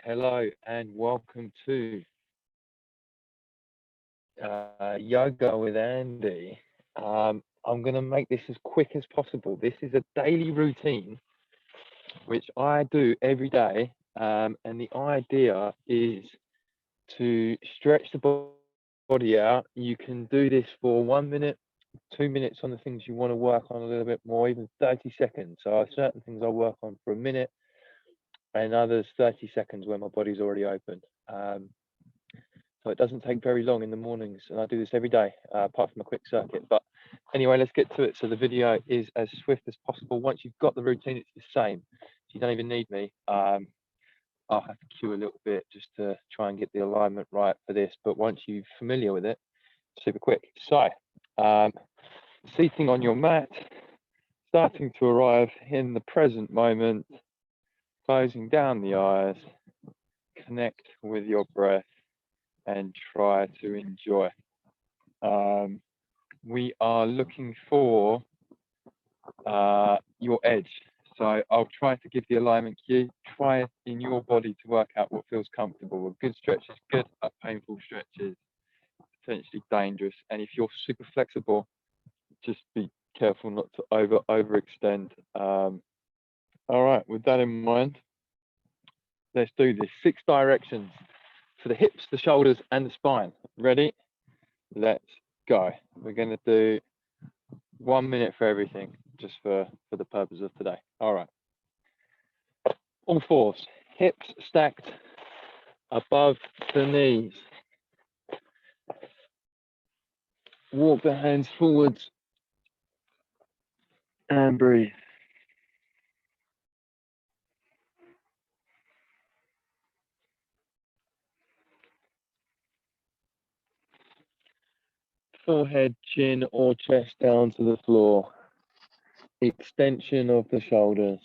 Hello and welcome to Yoga with Andy. I'm going to make this as quick as possible. This is a daily routine which I do every day, and the idea is to stretch the body out. You can do this for 1 minute, 2 minutes on the things you want to work on a little bit more, even 30 seconds. So certain things I work on for a minute, and others 30 seconds when my body's already open. So it doesn't take very long in the mornings, and I do this every day, apart from a quick circuit. But anyway, let's get to it. So the video is as swift as possible. Once you've got the routine, it's the same. So you don't even need me. I'll have to cue a little bit just to try and get the alignment right for this. But once you're familiar with it, super quick. So seating on your mat, starting to arrive in the present moment, closing down the eyes, connect with your breath, and try to enjoy. We are looking for your edge. So I'll try to give the alignment cue. Try in your body to work out what feels comfortable. A good stretch is good, a painful stretch is potentially dangerous. And if you're super flexible, just be careful not to overextend. All right, with that in mind, let's do this. 6 directions for the hips, the shoulders, and the spine. Ready? Let's go. We're going to do 1 minute for everything, just for the purpose of today. All right. All fours, hips stacked above the knees. Walk the hands forwards and breathe. Forehead, chin, or chest down to the floor. Extension of the shoulders.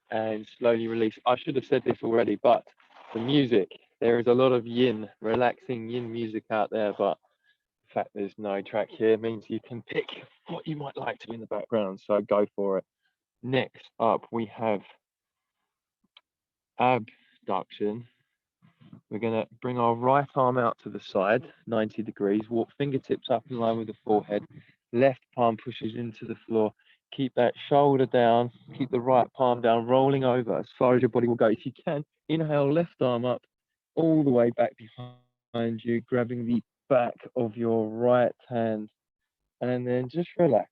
And slowly release. I should have said this already, but the music, there is a lot of yin, relaxing yin music out there, but the fact there's no track here means you can pick what you might like to in the background, so go for it. Next up, we have abduction. We're going to bring our right arm out to the side, 90 degrees, walk fingertips up in line with the forehead, left palm pushes into the floor. Keep that shoulder down, keep the right palm down, rolling over as far as your body will go. If you can, inhale, left arm up, all the way back behind you, grabbing the back of your right hand, and then just relax.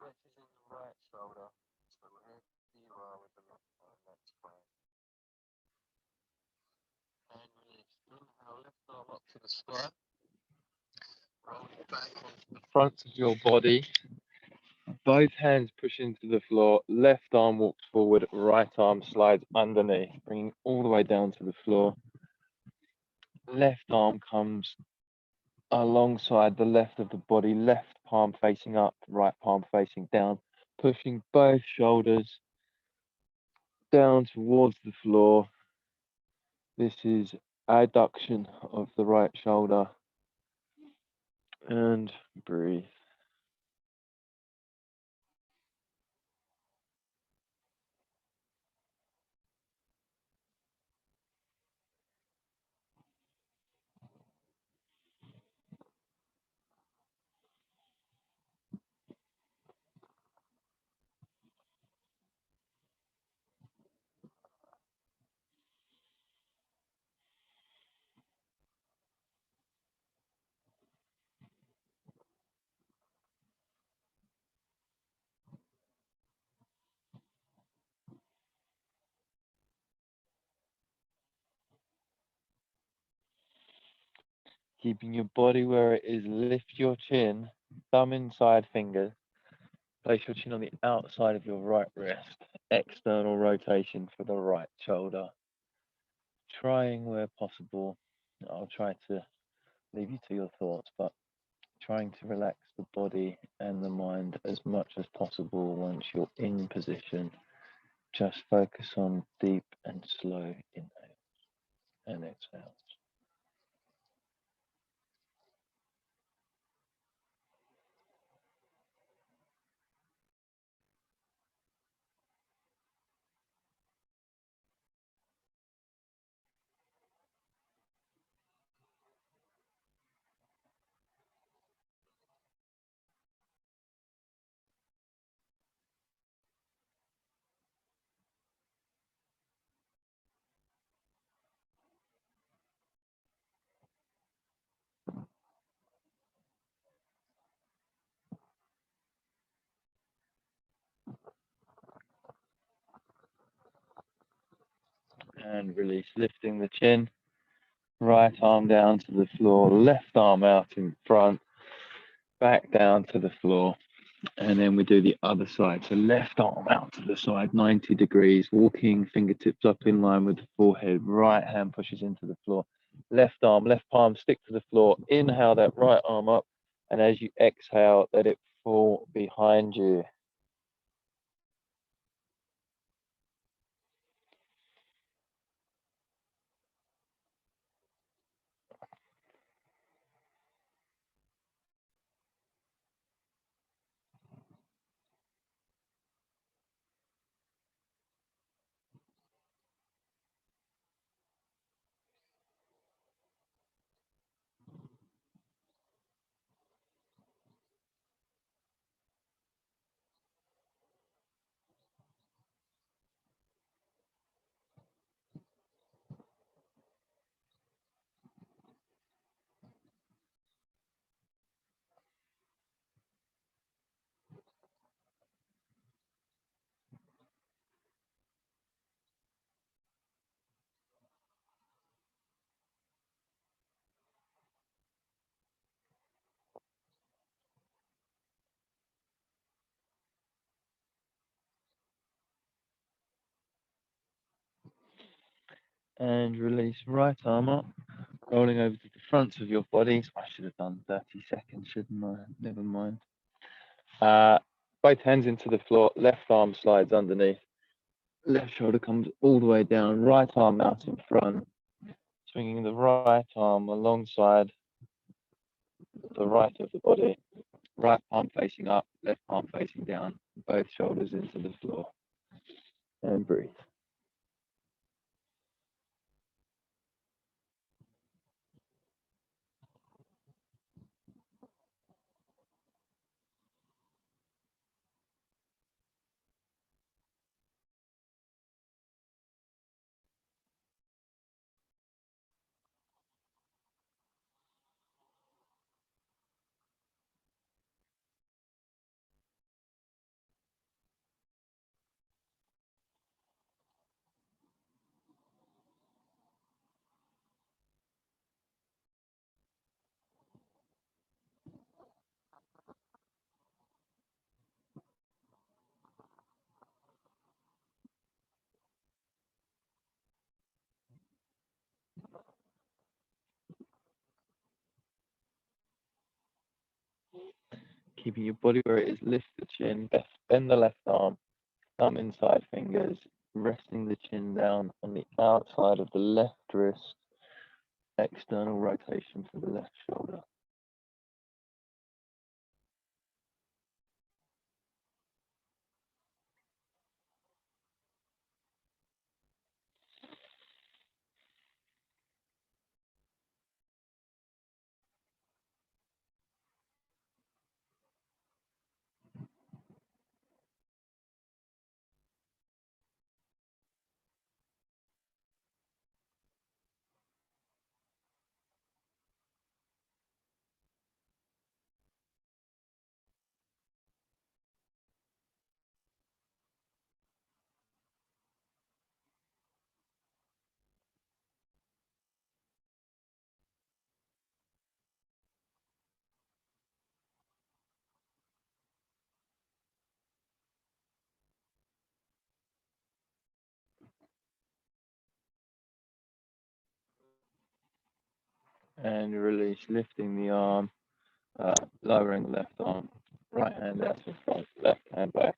Stretches in the right shoulder, so wherever you are with the left arm, that's fine. And release. Inhale, left arm up to the sky. Roll it back onto the front of your body. Both hands push into the floor. Left arm walks forward. Right arm slides underneath, bringing all the way down to the floor. Left arm comes alongside the left of the body. Left palm facing up, right palm facing down. Pushing both shoulders down towards the floor. This is adduction of the right shoulder. And breathe. Keeping your body where it is, lift your chin, thumb inside finger. Place your chin on the outside of your right wrist. External rotation for the right shoulder. Trying where possible. I'll try to leave you to your thoughts, but trying to relax the body and the mind as much as possible once you're in position. Just focus on deep and slow inhales and exhales. And release, lifting the chin. Right arm down to the floor, left arm out in front, back down to the floor. And then we do the other side. So left arm out to the side, 90 degrees, walking fingertips up in line with the forehead. Right hand pushes into the floor. Left arm, left palm stick to the floor. Inhale that right arm up. And as you exhale, let it fall behind you. And release, right arm up, rolling over to the front of your body. I should have done 30 seconds, shouldn't I? Never mind. Both hands into the floor, left arm slides underneath, left shoulder comes all the way down, right arm out in front, swinging the right arm alongside the right of the body, right palm facing up, left palm facing down, both shoulders into the floor, and breathe. Keeping your body where it is, lift the chin, bend the left arm, thumb inside fingers, resting the chin down on the outside of the left wrist, external rotation for the left shoulder. and release, lifting the arm, lowering the left arm, right hand out in front, left hand back.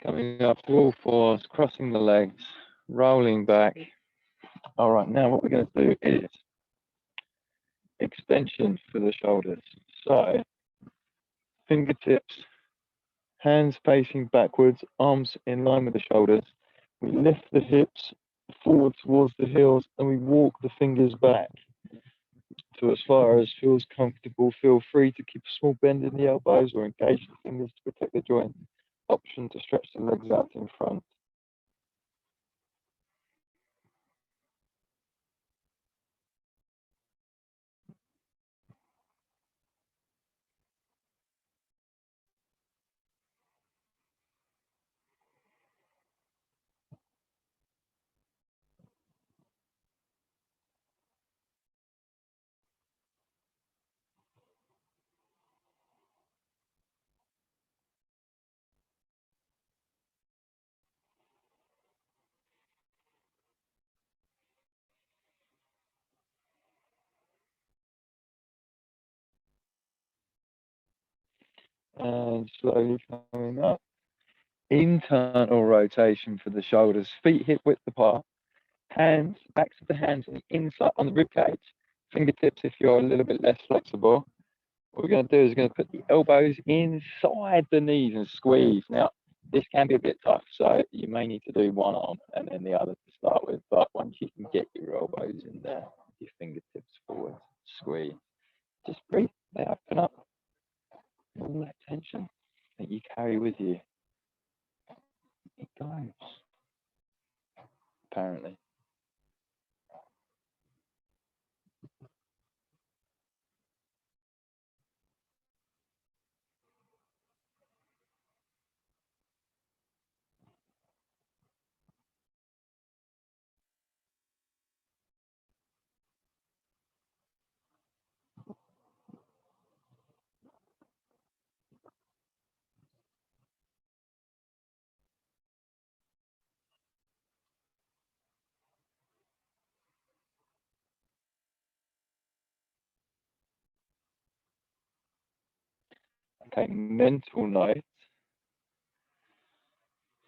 Coming up to all fours, crossing the legs, rolling back. All right, now what we're going to do is extension for the shoulders. So fingertips, hands facing backwards, arms in line with the shoulders. We lift the hips forward towards the heels and we walk the fingers back to as far as feels comfortable. Feel free to keep a small bend in the elbows or engage the fingers to protect the joint. Option to stretch the legs out in front. And slowly coming up. Internal rotation for the shoulders, feet hip width apart, hands, backs of the hands on the inside, on the rib cage, fingertips if you're a little bit less flexible. What we're going to do is we're going to put the elbows inside the knees and squeeze. Now, this can be a bit tough, so you may need to do one arm and then the other to start with, but once you can get your elbows in there, your fingertips forward, squeeze, just breathe, they open up, all that tension that you carry with you, it goes, apparently. Okay, mental note.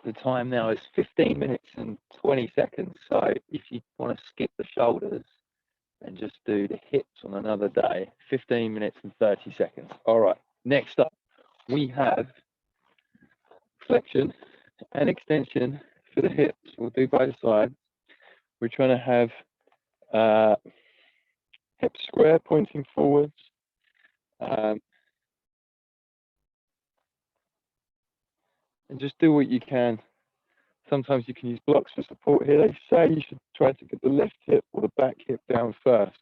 The time now is 15 minutes and 20 seconds. So if you want to skip the shoulders and just do the hips on another day, 15 minutes and 30 seconds. All right, next up, we have flexion and extension for the hips. We'll do both sides. We're trying to have hips square pointing forwards. And just do what you can. Sometimes you can use blocks for support here. They say you should try to get the left hip or the back hip down first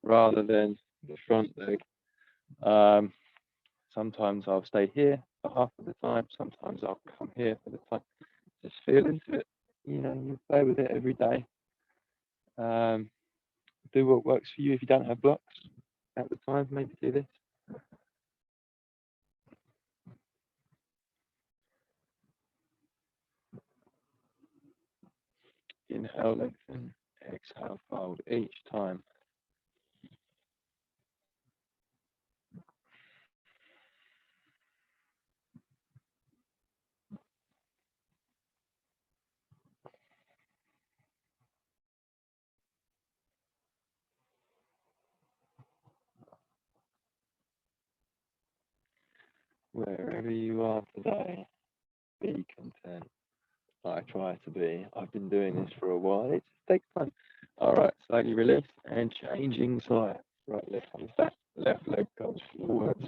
rather than the front leg. Sometimes I'll stay here for half of the time. Sometimes I'll come here for the time. Just feel into it. You know, you play with it every day. Do what works for you. If you don't have blocks at the time, maybe do this. Inhale, lengthen. Exhale, fold each time. Wherever you are today, be content. I try to be. I've been doing this for a while. It just takes time. All right, slightly release and changing side. Right leg comes back, left leg goes forwards.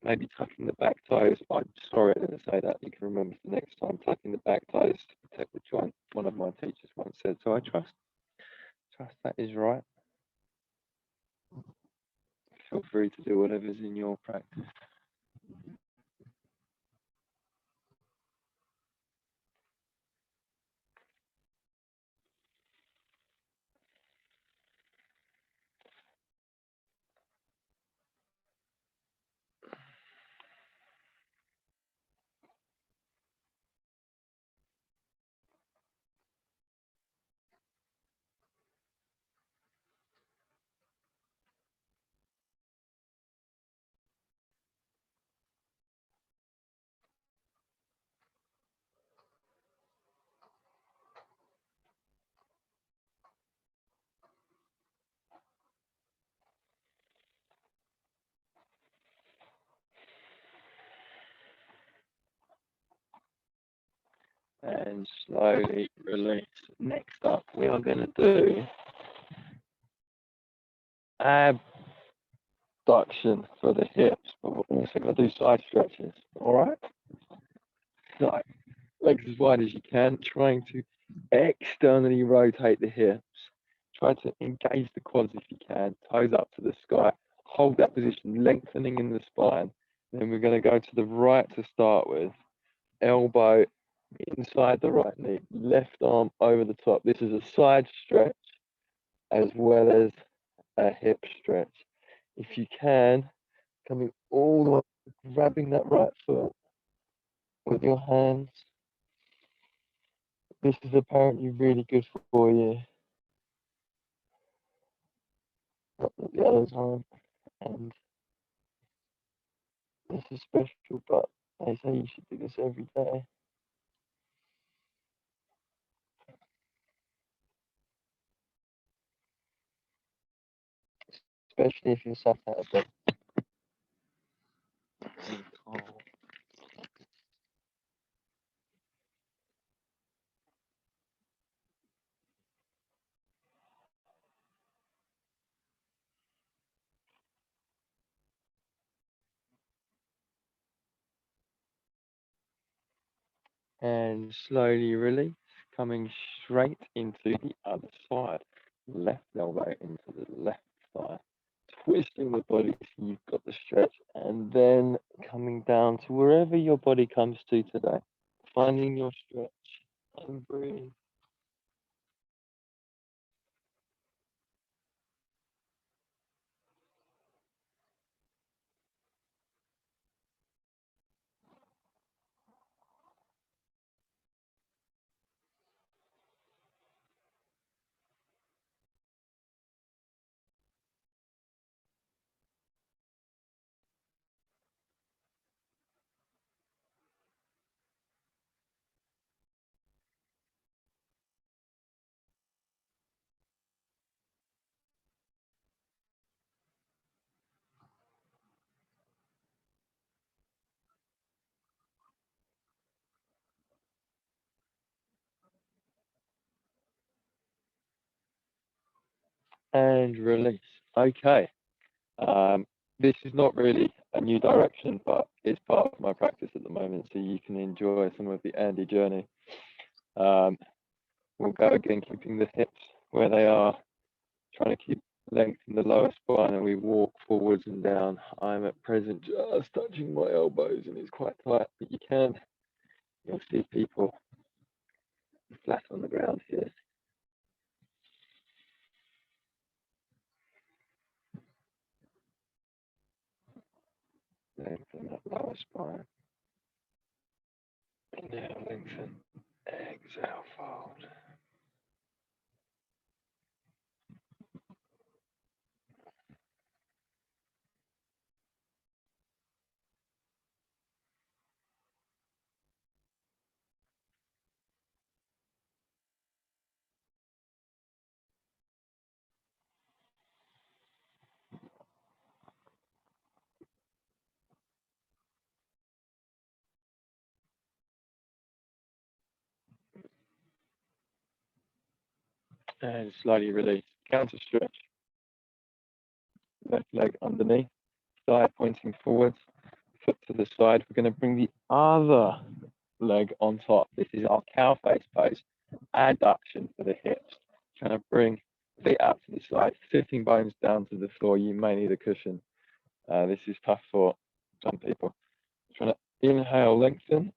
Maybe tucking the back toes. I'm sorry I didn't say that. You can remember for next time. Tucking the back toes to protect the joint. One of my teachers once said. So I trust that is right. Feel free to do whatever's in your practice. and slowly release. Next up, we are going to do abduction for the hips, but we're also going to do side stretches. All right? So, legs as wide as you can, trying to externally rotate the hips. Try to engage the quads if you can, toes up to the sky. Hold that position, lengthening in the spine. Then we're going to go to the right to start with. Elbow inside the right knee, left arm over the top. This is a side stretch as well as a hip stretch. If you can, coming all the way, grabbing that right foot with your hands. This is apparently really good for you. Not the other time. And this is special, but they say you should do this every day. Especially if you're sat out of bed. And slowly release, coming straight into the other side. Left elbow into the left thigh. Twisting the body so you've got the stretch, and then coming down to wherever your body comes to today. Finding your stretch and breathe. And release. Okay. This is not really a new direction, but it's part of my practice at the moment, so you can enjoy some of the Andy journey. We'll go again, keeping the hips where they are, trying to keep length in the lower spine, and we walk forwards and down. I'm at present just touching my elbows, and it's quite tight, but you'll see people flat on the ground here. Lengthen that lower spine. Inhale, lengthen. Exhale, fold. And slowly release. Counter stretch. Left leg underneath, thigh pointing forwards, foot to the side. We're going to bring the other leg on top. This is our cow face pose. Adduction for the hips. Trying to bring feet out to the side, sitting bones down to the floor. You may need a cushion. This is tough for some people. Trying to inhale, lengthen,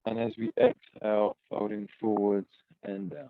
and as we exhale, folding forwards and down.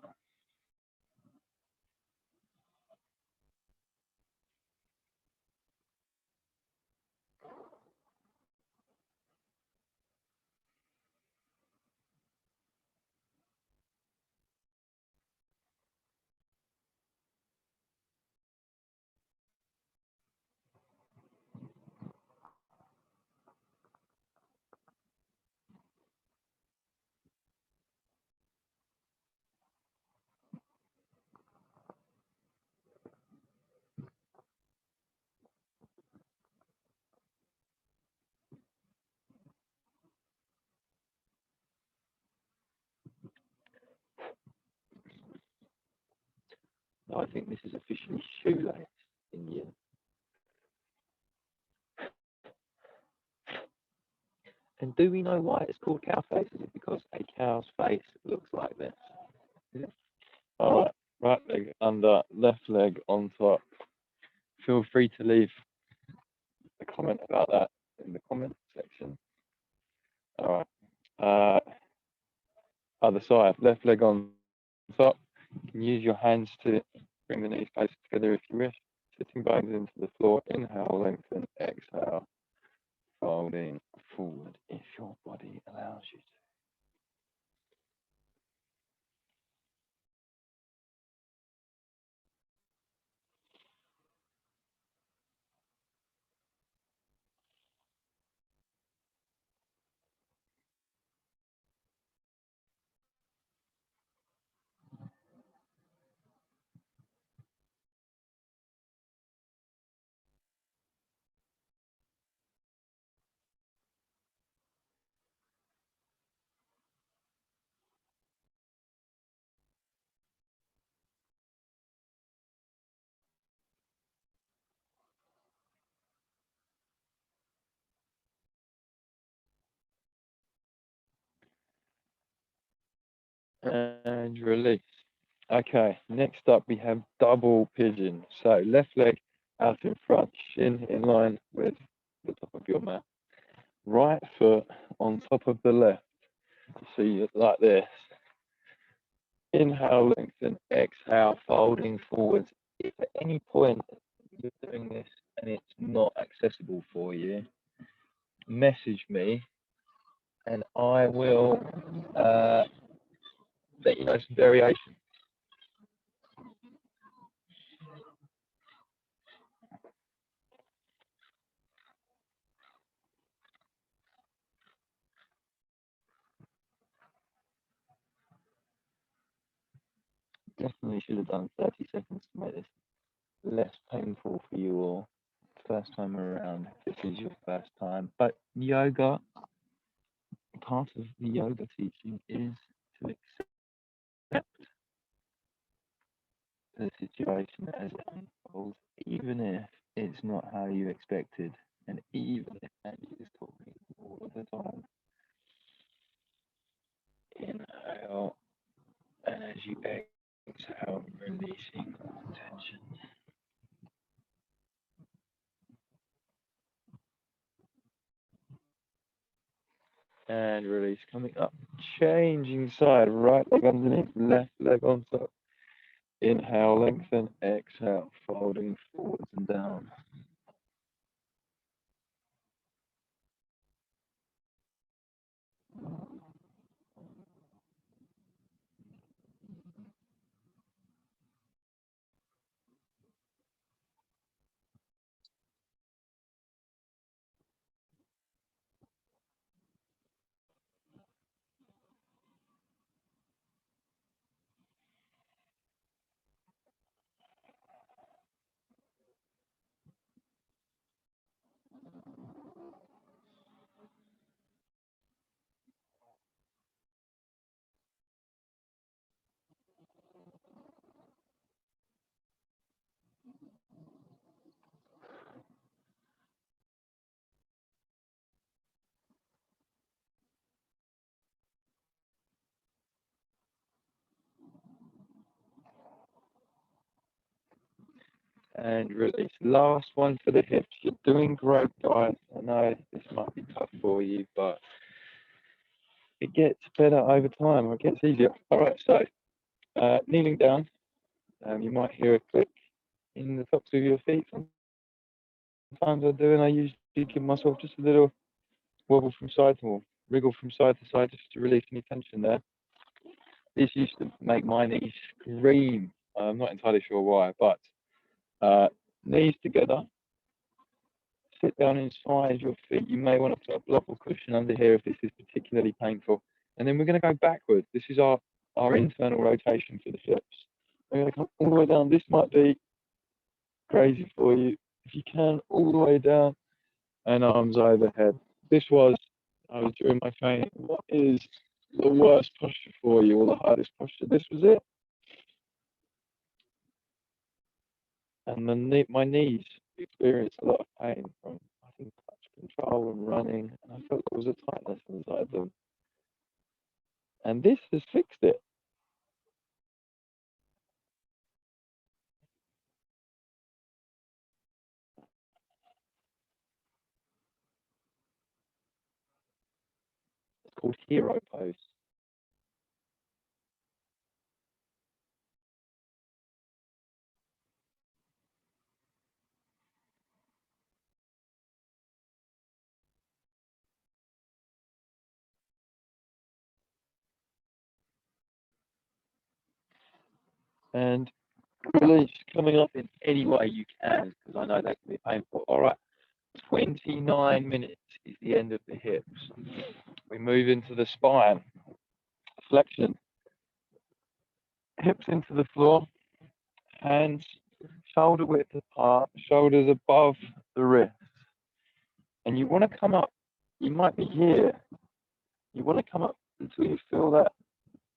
I think this is officially shoelace Indian. And do we know why it's called cow face? Is it because a cow's face looks like this? All right, right leg under, left leg on top. Feel free to leave a comment about that in the comment section. All right, other side, left leg on top. You can use your hands to bring the knees closer together if you wish. Sitting bones into the floor. Inhale, lengthen, exhale. Folding forward if your body allows you to. And release. Okay, next up we have double pigeon. So left leg out in front, shin in line with the top of your mat. Right foot on top of the left. So you like this. Inhale, lengthen, exhale, folding forwards. If at any point you're doing this and it's not accessible for you, message me and I will let you know some variations. Definitely should have done 30 seconds to make this less painful for you all. First time around, if this is your first time. But yoga, part of the yoga teaching is to accept the situation as it unfolds, even if it's not how you expected, and even if Andy is talking all of the time. Inhale, and as you exhale, releasing tension. And release, coming up, changing side, right leg underneath, left leg on top. Inhale, lengthen, exhale, folding forwards and down. And release. Last one for the hips. You're doing great, guys. I know this might be tough for you, but it gets better over time, or it gets easier. All right, so kneeling down, you might hear a click in the tops of your feet. Sometimes I do, and I usually give myself just a little wobble from side to wriggle from side to side just to release any tension there. This used to make my knees scream. I'm not entirely sure why, but knees together, sit down inside your feet. You may want to put a block or cushion under here if this is particularly painful. And then we're going to go backwards. This is our internal rotation for the hips. We're going to come all the way down. This might be crazy for you. If you can, all the way down and arms overhead. I was doing my training. What is the worst posture for you or the hardest posture? This was it. and my knees experienced a lot of pain from, I think, touch control and running, and I felt there was a tightness inside them. And this has fixed it. It's called hero pose. And release coming up in any way you can, because I know that can be painful. All right, 29 minutes is the end of the hips. We move into the spine. Flexion. Hips into the floor, hands shoulder width apart, shoulders above the wrists. And you want to come up, you might be here. You want to come up until you feel that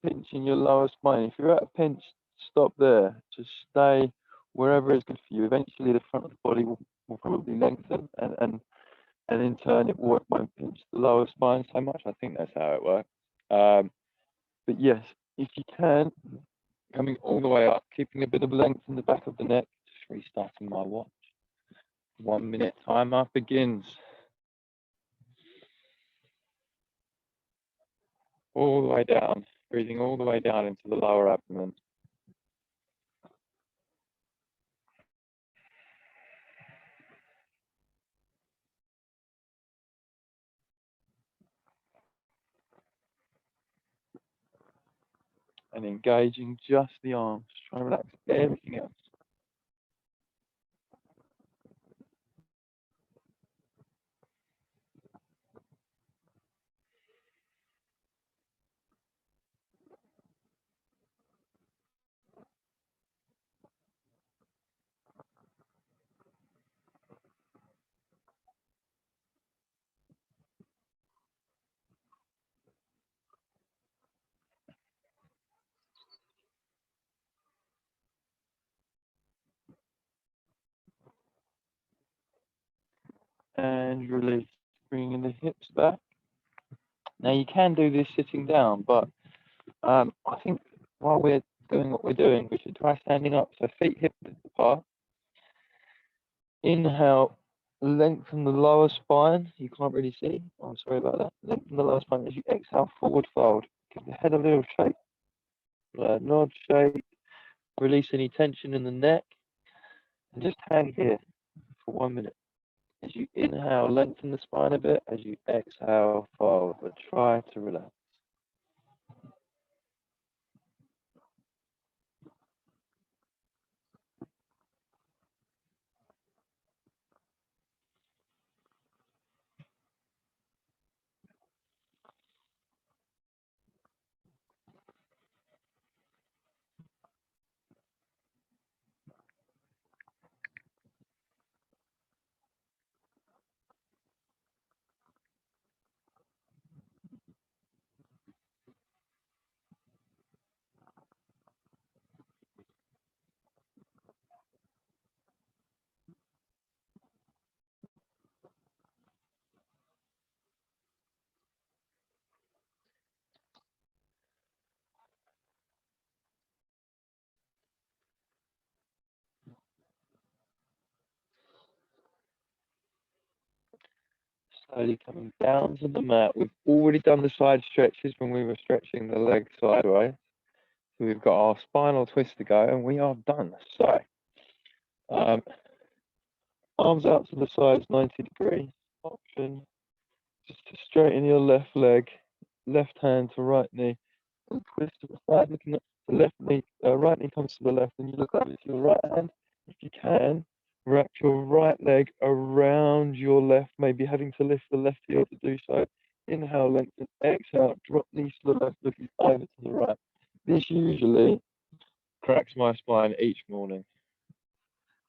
pinch in your lower spine. If you're at a pinch, stop there. Just stay wherever is good for you. Eventually, the front of the body will probably lengthen, and in turn, it won't pinch the lower spine so much. I think that's how it works. But yes, if you can, coming all the way up, keeping a bit of length in the back of the neck, just restarting my watch. 1 minute timer begins. All the way down, breathing all the way down into the lower abdomen. And engaging just the arms, trying to relax everything else. And release, bringing the hips back. Now you can do this sitting down, but I think while we're doing what we're doing, we should try standing up. So feet hip width apart. Inhale, lengthen the lower spine. You can't really see. I'm sorry about that. Lengthen the lower spine as you exhale, forward fold. Give the head a little shake. Nod, shake. Release any tension in the neck. And just hang here for 1 minute. As you inhale, lengthen the spine a bit. As you exhale, fold. But try to relax. Slowly coming down to the mat. We've already done the side stretches when we were stretching the legs sideways. So we've got our spinal twist to go, and we are done. So, arms out to the sides, 90 degrees. Option, just to straighten your left leg, left hand to right knee, and twist to the side, looking at the left knee, right knee comes to the left, and you look over to your right hand. If you can, wrap your right leg around your left, maybe having to lift the left heel to do so. Inhale, lengthen, exhale, drop knees to the left, looking over to the right. This usually cracks my spine each morning.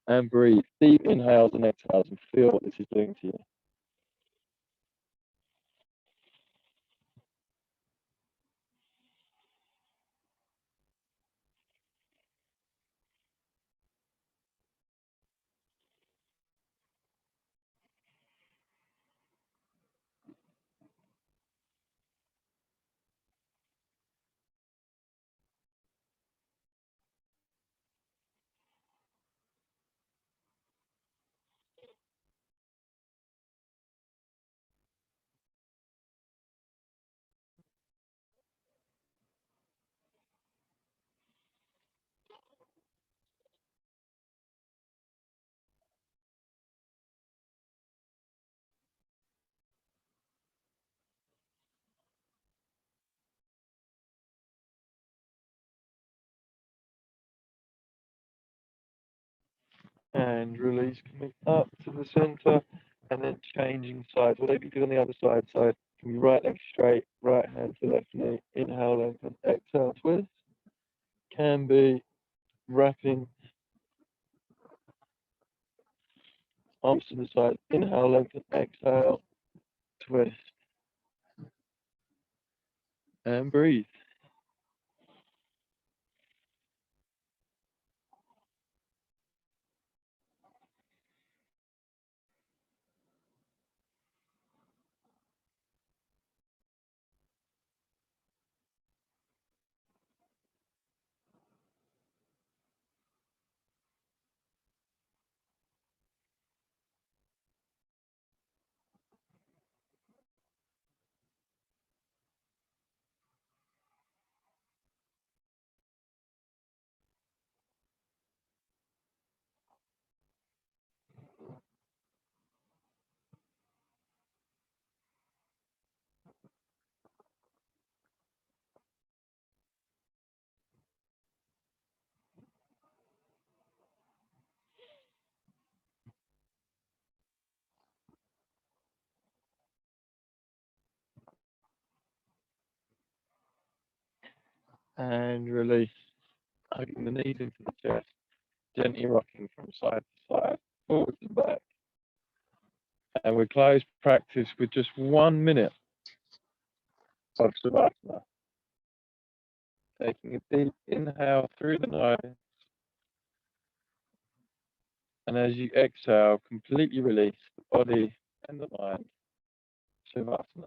And breathe. Deep inhales and exhales and feel what this is doing to you. and release, coming up to the center, and then changing sides. Whatever you do on the other side, so it can be right leg straight, right hand to left knee, inhale, lengthen, exhale, twist. Can be wrapping arms to the side, inhale, lengthen, exhale, twist, and breathe. And release, hugging the knees into the chest, gently rocking from side to side, forwards and back. And we close practice with just 1 minute of Savasana. Taking a deep inhale through the nose, and as you exhale, completely release the body and the mind. Shavasana.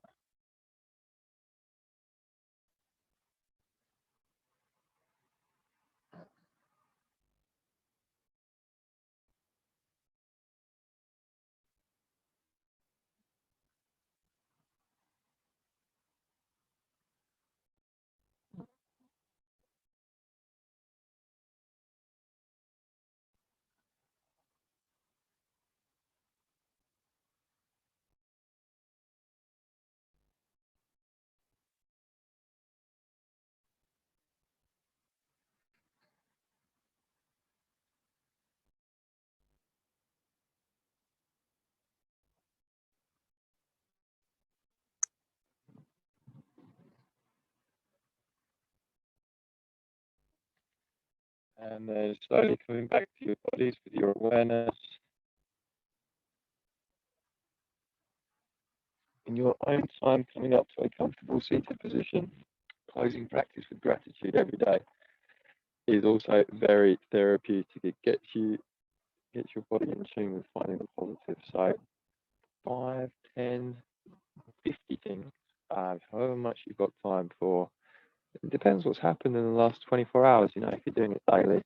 And then slowly coming back to your bodies with your awareness in your own time, coming up to a comfortable seated position. Closing practice with gratitude every day is also very therapeutic. It gets your body in tune with finding the positive. So 5, 10, 50 things, however much you've got time for. It depends what's happened in the last 24 hours, if you're doing it daily.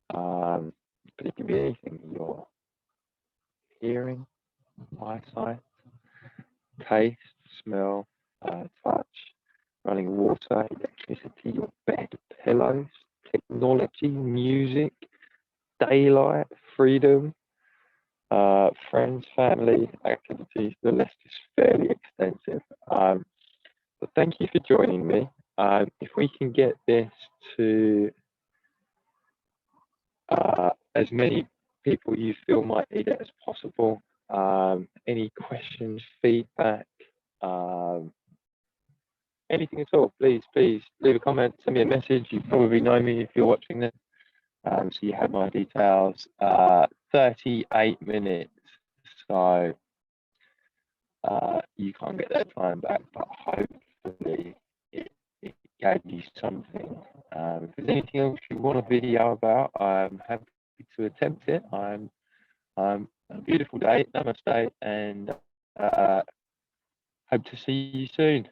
But it can be anything: your hearing, eyesight, taste, smell, touch, running water, electricity, your bed, pillows, technology, music, daylight, freedom, friends, family, activities. The list is fairly extensive. But thank you for joining me. If we can get this to as many people you feel might need it as possible, any questions, feedback, anything at all, please leave a comment, send me a message. You probably know me if you're watching this. So you have my details. 38 minutes. So you can't get that time back, but hopefully it gave you something. If there's anything else you want a video about, I'm happy to attempt it. I'm a beautiful day. Namaste, and hope to see you soon.